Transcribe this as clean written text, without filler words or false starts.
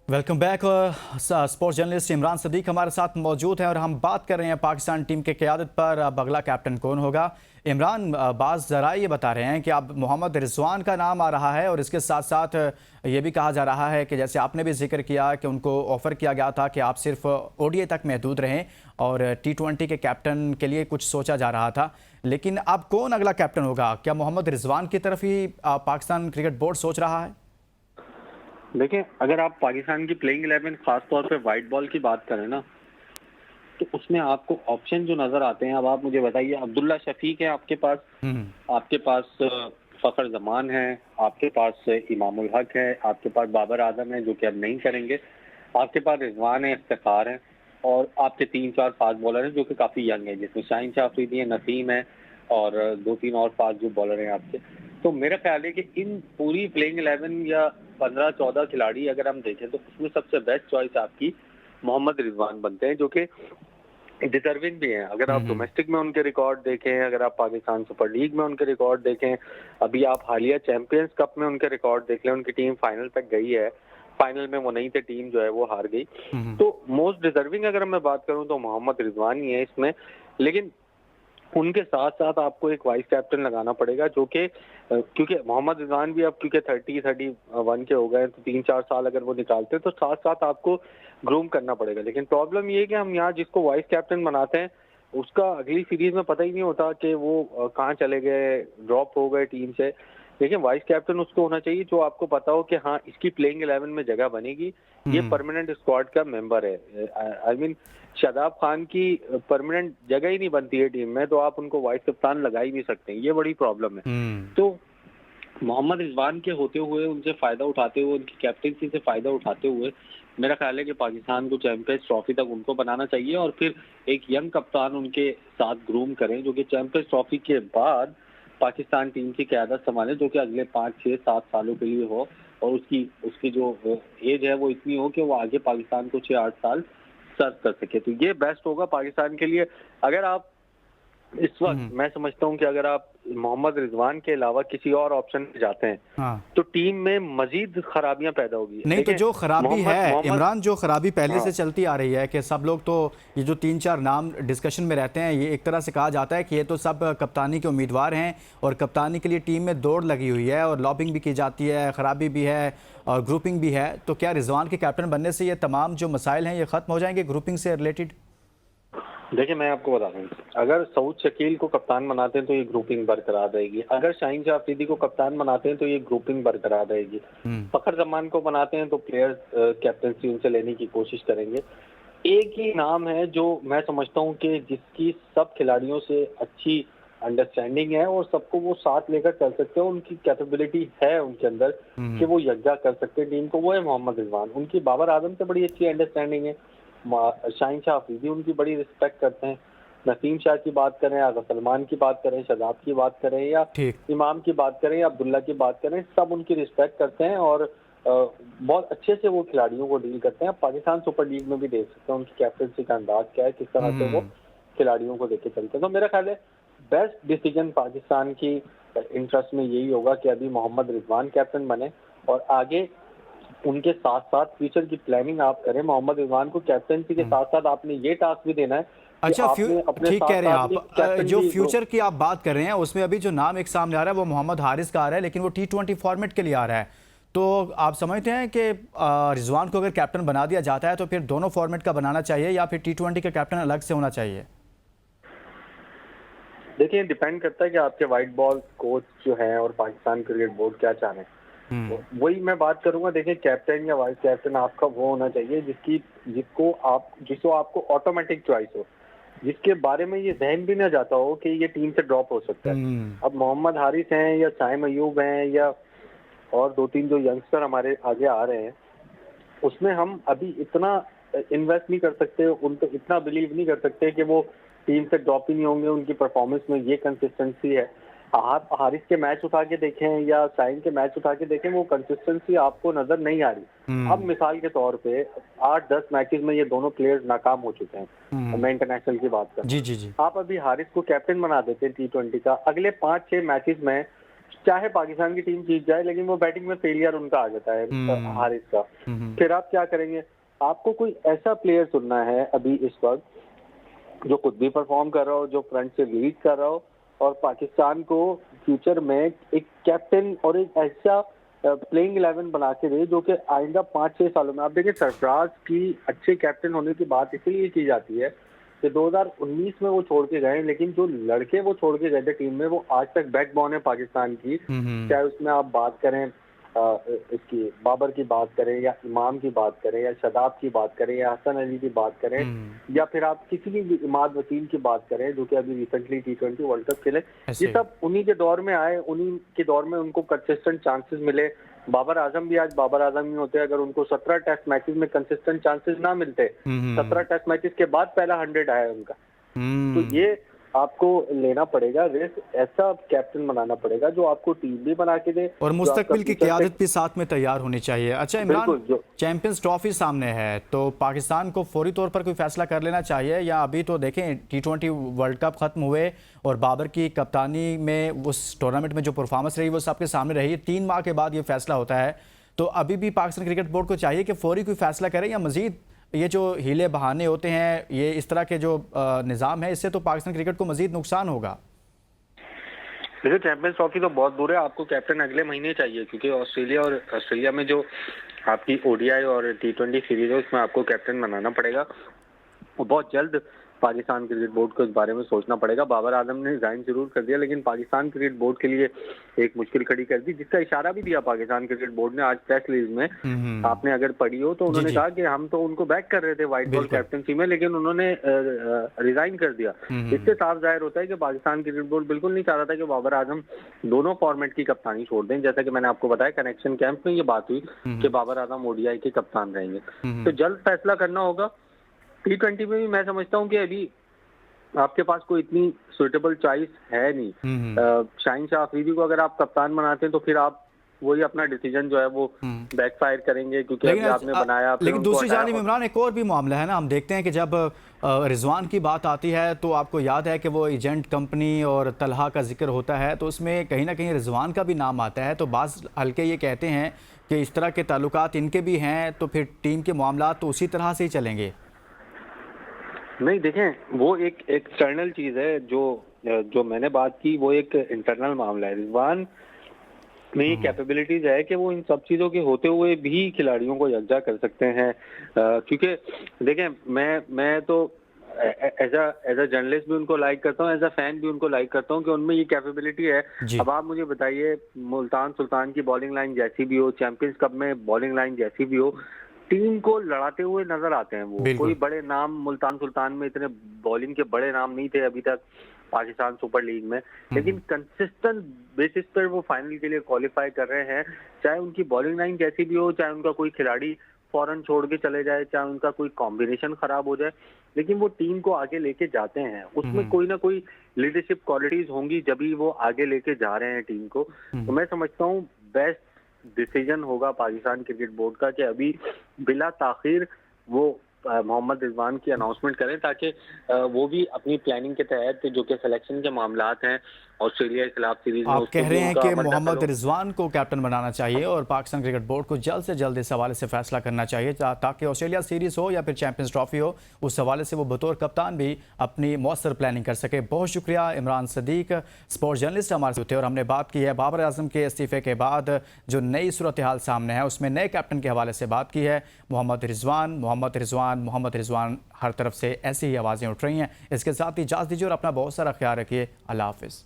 Welcome back. Sports journalist Imran Sadiq हमारे साथ मौजूद हैं और हम बात कर रहे हैं पाकिस्तान टीम के क़यादत पर अब अगला कैप्टन कौन होगा। इमरान, बाज़ ज़रा ये बता रहे हैं कि अब मोहम्मद रिजवान का नाम आ रहा है और इसके साथ साथ ये भी कहा जा रहा है कि जैसे आपने भी जिक्र किया कि उनको ऑफ़र किया गया था कि आप सिर्फ ओडीआई तक महदूद रहें और T20 के कैप्टन के लिए कुछ सोचा जा रहा था, लेकिन अब कौन अगला कैप्टन होगा? क्या मोहम्मद रिजवान की तरफ ही पाकिस्तान क्रिकेट बोर्ड सोच रहा है? देखिए, अगर आप पाकिस्तान की प्लेइंग 11 खास तौर पे वाइट बॉल की बात करें ना, तो उसमें आपको ऑप्शन जो नजर आते हैं, अब आप मुझे बताइए, अब्दुल्ला शफीक है आपके पास, आपके पास फखर जमान है, आपके पास इमामुल हक है, आपके पास बाबर आजम है जो कि अब नहीं करेंगे, आपके पास रिजवान है, इफ्तिखार है, और आपके 3-4 फास्ट बॉलर हैं जो कि काफी यंग है, जिसमें शाहीन शाह अफरीदी है, नसीम है और 2-3 और फास्ट जो बॉलर हैं आपके। तो मेरा ख्याल है कि इन पूरी प्लेइंग 11 या 15-14 खिलाड़ी अगर हम देखें तो उसमें सबसे बेस्ट चॉइस आपकी मोहम्मद रिजवान बनते हैं, जो कि डिजर्विंग भी हैं। अगर आप डोमेस्टिक में उनके रिकॉर्ड देखें, अगर आप पाकिस्तान सुपर लीग में उनके रिकॉर्ड देखें, अभी आप हालिया चैंपियंस कप में उनके रिकॉर्ड देख लें, उनकी टीम फाइनल तक गई है, फाइनल में वो नहीं थे, टीम जो है वो हार गई। तो मोस्ट डिजर्विंग अगर मैं बात करूं तो मोहम्मद रिजवान ही है इसमें, लेकिन उनके साथ साथ आपको एक वाइस कैप्टन लगाना पड़ेगा जो कि क्योंकि मोहम्मद रिजवान भी अब क्योंकि 30-31 के हो गए, तो 3-4 साल अगर वो निकालते हैं तो साथ साथ आपको ग्रूम करना पड़ेगा। लेकिन प्रॉब्लम ये है कि हम यहाँ जिसको वाइस कैप्टन बनाते हैं उसका अगली सीरीज में पता ही नहीं होता कि वो कहाँ चले गए, ड्रॉप हो गए टीम से। देखिए, वाइस कैप्टन उसको होना चाहिए जो आपको पता हो कि हाँ, इसकी प्लेइंग 11 में जगह बनेगी, ये परमानेंट स्क्वाड का मेंबर है। आई मीन शादाब खान की परमानेंट जगह ही नहीं बनती है टीम में, तो आप उनको वाइस कप्तान लगा ही नहीं सकते, ये बड़ी प्रॉब्लम है। तो मोहम्मद रिजवान के होते हुए, उनसे फायदा उठाते हुए, उनकी कैप्टनसी से फायदा उठाते हुए मेरा ख्याल है कि पाकिस्तान को चैंपियंस ट्रॉफी तक उनको बनाना चाहिए और फिर एक यंग कप्तान उनके साथ ग्रूम करें जो कि चैंपियंस ट्रॉफी के बाद पाकिस्तान टीम की क़यादत संभाले, जो कि अगले 5-6-7 सालों के लिए हो और उसकी उसकी जो एज है वो इतनी हो कि वो आगे पाकिस्तान को 6-8 साल सर्व कर सके। तो ये बेस्ट होगा पाकिस्तान के लिए। अगर आप इस वक्त, मैं समझता हूं कि अगर आप मोहम्मद रिजवान के अलावा किसी और ऑप्शन पे जाते हैं तो टीम में मजीद खराबियां पैदा होगी। नहीं, तो जो खराबी है इमरान, जो खराबी पहले से चलती आ रही है कि सब लोग तो ये जो 3-4 नाम डिस्कशन में रहते हैं, ये एक तरह से कहा जाता है कि ये तो सब कप्तानी के उम्मीदवार हैं और कप्तानी के लिए टीम में दौड़ लगी हुई है और लॉबिंग भी की जाती है, खराबी भी है और ग्रुपिंग भी है। तो क्या रिजवान के कैप्टन बनने से ये तमाम जो मसाइल हैं ये ख़त्म हो जाएंगे ग्रुपिंग से रिलेटेड? देखिए, मैं आपको बता दूं, अगर सऊद शकील को कप्तान बनाते हैं तो ये ग्रुपिंग बरकरार रहेगी, अगर शाहीन शाह अफरीदी को कप्तान बनाते हैं तो ये ग्रुपिंग बरकरार रहेगी, फखर जमान को बनाते हैं तो प्लेयर्स कैप्टनसी उनसे लेने की कोशिश करेंगे। एक ही नाम है जो मैं समझता हूं कि जिसकी सब खिलाड़ियों से अच्छी अंडरस्टैंडिंग है और सबको वो साथ लेकर चल सकते हैं, उनकी कैपेबिलिटी है उनके अंदर कि वो यज्ञा कर सकते हैं टीम को, वो है मोहम्मद रिजवान। उनकी बाबर आजम से बड़ी अच्छी अंडरस्टैंडिंग है, शाहीन शाह अफरीदी उनकी बड़ी रिस्पेक्ट करते हैं, नसीम शाह की बात करें, आगा सलमान की बात करें, शदाब की बात करें या इमाम की बात करें या अब्दुल्ला की बात करें, सब उनकी रिस्पेक्ट करते हैं और बहुत अच्छे से वो खिलाड़ियों को डील करते हैं। पाकिस्तान सुपर लीग में भी देख सकते हैं उनकी कैप्टनसी का अंदाज क्या है, किस तरह से वो खिलाड़ियों को लेकर चलते हैं। तो मेरा ख्याल है बेस्ट डिसीजन पाकिस्तान की इंटरेस्ट में यही होगा कि अभी मोहम्मद रिजवान कैप्टन बने और आगे उनके साथ साथ फ्यूचर की प्लानिंग आप करें। मोहम्मद रिजवान को कैप्टनसी के साथ साथ आपने ये टास्क भी देना है। अच्छा, ठीक कह रहे हैं आप। जो फ्यूचर की आप बात कर रहे हैं उसमें अभी जो नाम एक सामने आ रहा है वो मोहम्मद हारिस का आ रहा है, लेकिन वो T20 फॉर्मेट के लिए आ रहा है। तो आप समझते हैं कि रिजवान को अगर कैप्टन बना दिया जाता है तो फिर दोनों फॉर्मेट का बनाना चाहिए या फिर T20 का कैप्टन अलग से होना चाहिए? देखिए, डिपेंड करता है कि आपके वाइट बॉल कोच जो हैं और पाकिस्तान क्रिकेट बोर्ड क्या चाह रहे हैं। वही मैं बात करूंगा। देखिए, कैप्टन या वाइस कैप्टन आपका वो होना चाहिए जिसको आपको ऑटोमेटिक चॉइस हो, जिसके बारे में ये जहन भी ना जाता हो कि ये टीम से ड्रॉप हो सकता है। अब मोहम्मद हारिस हैं या साइम अयूब हैं या और 2-3 जो यंगस्टर हमारे आगे आ रहे हैं, उसमें हम अभी इतना इन्वेस्ट नहीं कर सकते, उन पर इतना बिलीव नहीं कर सकते कि वो टीम से ड्रॉप ही नहीं होंगे। उनकी परफॉर्मेंस में ये कंसिस्टेंसी है। आप हारिस के मैच उठा के देखें या साइन के मैच उठा के देखें, वो कंसिस्टेंसी आपको नजर नहीं आ रही। अब मिसाल के तौर पे 8-10 मैचेस में ये दोनों प्लेयर्स नाकाम हो चुके हैं। मैं इंटरनेशनल की बात कर, जी जी जी। आप अभी हारिस को कैप्टन बना देते हैं T20 का, अगले 5-6 मैचेस में चाहे पाकिस्तान की टीम जीत जाए, लेकिन वो बैटिंग में फेलियर उनका आ जाता है हारिस का। फिर आप क्या करेंगे? आपको कोई ऐसा प्लेयर चुनना है अभी इस वक्त जो खुद भी परफॉर्म कर रहा हो, जो फ्रंट से लीड कर रहा हो और पाकिस्तान को फ्यूचर में एक कैप्टन और एक ऐसा प्लेइंग 11 बना के दे जो कि आइंदा 5-6 सालों में। आप देखिए, सरफराज की अच्छे कैप्टन होने की बात इसलिए की जाती है कि 2019 में वो छोड़ के गए, लेकिन जो लड़के वो छोड़ के गए थे टीम में, वो आज तक बैकबोन है पाकिस्तान की। चाहे उसमें आप बात करें इसकी बाबर की बात करें, या इमाम की बात करें, या शदाब की बात करें, या हसन अली की बात करें, या फिर आप किसी भी इमाद वसीम की बात करें जो कि अभी रिसेंटली T20 वर्ल्ड कप खेले। ये सब उन्हीं के दौर में आए, उन्हीं के दौर में उनको कंसिस्टेंट चांसेस मिले। बाबर आजम भी आज बाबर आजम ही होते अगर उनको 17 टेस्ट मैचेस में कंसिस्टेंट चांसेस ना मिलते। 17 टेस्ट मैचेस के बाद पहला 100 आया उनका। तो ये आपको लेना पड़ेगा रिस्क, ऐसा कैप्टन बनाना पड़ेगा जो आपको टीम भी बना के दे और मुस्तकबिल की क़यादत भी साथ में तैयार होनी चाहिए। अच्छा इमरान, चैंपियंस ट्रॉफी सामने है तो पाकिस्तान को फौरी तौर पर कोई फैसला कर लेना चाहिए, या अभी तो देखें T20 वर्ल्ड कप खत्म हुए और बाबर की कप्तानी में उस टूर्नामेंट में जो परफॉर्मेंस रही वो सबके सामने रही, 3 माह के बाद ये फैसला होता है। तो अभी भी पाकिस्तान क्रिकेट बोर्ड को चाहिए कि फौरी कोई फैसला करें, या मजीद ये जो हीले बहाने होते हैं, ये इस तरह के जो निज़ाम है, इससे तो पाकिस्तान क्रिकेट को मजीद नुकसान होगा। देखिए, चैंपियंस ट्रॉफी तो बहुत दूर है, आपको कैप्टन अगले महीने चाहिए, क्योंकि ऑस्ट्रेलिया में जो आपकी ODI और T20 सीरीज है उसमें आपको कैप्टन बनाना पड़ेगा और बहुत जल्द पाकिस्तान क्रिकेट बोर्ड को इस बारे में सोचना पड़ेगा। बाबर आजम ने रिजाइन जरूर कर दिया, लेकिन पाकिस्तान क्रिकेट बोर्ड के लिए एक मुश्किल खड़ी कर दी, जिसका इशारा भी दिया पाकिस्तान क्रिकेट बोर्ड ने आज प्रेस रिलीज में। आपने अगर पढ़ी हो तो उन्होंने कहा कि हम तो उनको बैक कर रहे थे व्हाइट बॉल कैप्टनसी में, लेकिन उन्होंने रिजाइन कर दिया। इससे साफ जाहिर होता है कि पाकिस्तान क्रिकेट बोर्ड बिल्कुल नहीं चाह रहा था कि बाबर आजम दोनों फॉर्मेट की कप्तानी छोड़ दें। जैसा कि मैंने आपको बताया, कनेक्शन कैंप में ये बात हुई कि बाबर आजम ODI के कप्तान रहेंगे। तो जल्द फैसला करना होगा। T20 में भी मैं समझता हूँ कि अभी आपके पास कोई इतनी सुइटेबल चॉइस है नहीं। शाहीन शाह अफरीदी को अगर आप कप्तान बनाते हैं तो फिर आप वही अपना डिसीजन जो है वो बैकफायर करेंगे, क्योंकि अभी आपने बनाया। लेकिन दूसरी जानिब इमरान, एक और भी मामला है ना, हम देखते हैं कि जब रिजवान की बात आती है तो आपको याद है कि वो एजेंट कंपनी और तलहा का जिक्र होता है, तो उसमें कहीं ना कहीं रिजवान का भी नाम आता है। तो बाज़ हल्के ये कहते हैं कि इस तरह के ताल्लुकात इनके भी हैं, तो फिर टीम के मामला तो उसी तरह से ही चलेंगे। नहीं, देखें, वो एक एक्सटर्नल चीज है। जो मैंने बात की वो एक इंटरनल मामला है। रिजवान में ये कैपेबिलिटीज है कि वो इन सब चीजों के होते हुए भी खिलाड़ियों को यकजा कर सकते हैं। क्योंकि देखें, मैं तो एज अ जर्नलिस्ट भी उनको लाइक करता हूँ, एज अ फैन भी उनको लाइक करता हूँ कि उनमें ये कैपेबिलिटी है। अब आप मुझे बताइए, मुल्तान सुल्तान की बॉलिंग लाइन जैसी भी हो, चैंपियंस कप में बॉलिंग लाइन जैसी भी हो, टीम को लड़ाते हुए नजर आते हैं वो। कोई बड़े नाम मुल्तान सुल्तान में, इतने बॉलिंग के बड़े नाम नहीं थे अभी तक पाकिस्तान सुपर लीग में, लेकिन कंसिस्टेंट बेसिस पर वो फाइनल के लिए क्वालिफाई कर रहे हैं। चाहे उनकी बॉलिंग लाइन कैसी भी हो, चाहे उनका कोई खिलाड़ी फौरन छोड़ के चले जाए, चाहे उनका कोई कॉम्बिनेशन खराब हो जाए, लेकिन वो टीम को आगे लेके जाते हैं। उसमें कोई ना कोई लीडरशिप क्वालिटीज होंगी जब भी वो आगे लेके जा रहे हैं टीम को। तो मैं समझता हूँ बेस्ट डिसीजन होगा पाकिस्तान क्रिकेट बोर्ड का कि अभी बिला ताखीर वो मोहम्मद रिजवान की अनाउंसमेंट करें, ताकि वो भी अपनी प्लानिंग के तहत जो कि सिलेक्शन के मामलात हैं ऑस्ट्रेलिया के खिलाफ सीरीज में, आप कह रहे हैं कि मोहम्मद रिजवान को कैप्टन बनाना चाहिए और पाकिस्तान क्रिकेट बोर्ड को जल्द से जल्द इस हवाले से फैसला करना चाहिए, ताकि ऑस्ट्रेलिया सीरीज हो या फिर चैंपियंस ट्रॉफी हो, उस हवाले से वो बतौर कप्तान भी अपनी मौसर प्लानिंग कर सके। बहुत शुक्रिया इमरान सदीक, स्पोर्ट्स जर्नलिस्ट हमारे साथ थे, और हमने बात की है बाबर आजम के इस्तीफे के बाद जो नई सूरत हाल सामने है उसमें नए कैप्टन के हवाले से बात की है। मोहम्मद रिजवान हर तरफ से ऐसी ही आवाज़ें उठ रही हैं। इसके साथ ही इजाज़त दीजिए और अपना बहुत सारा ख्याल रखिए। अल्लाह हाफिज़।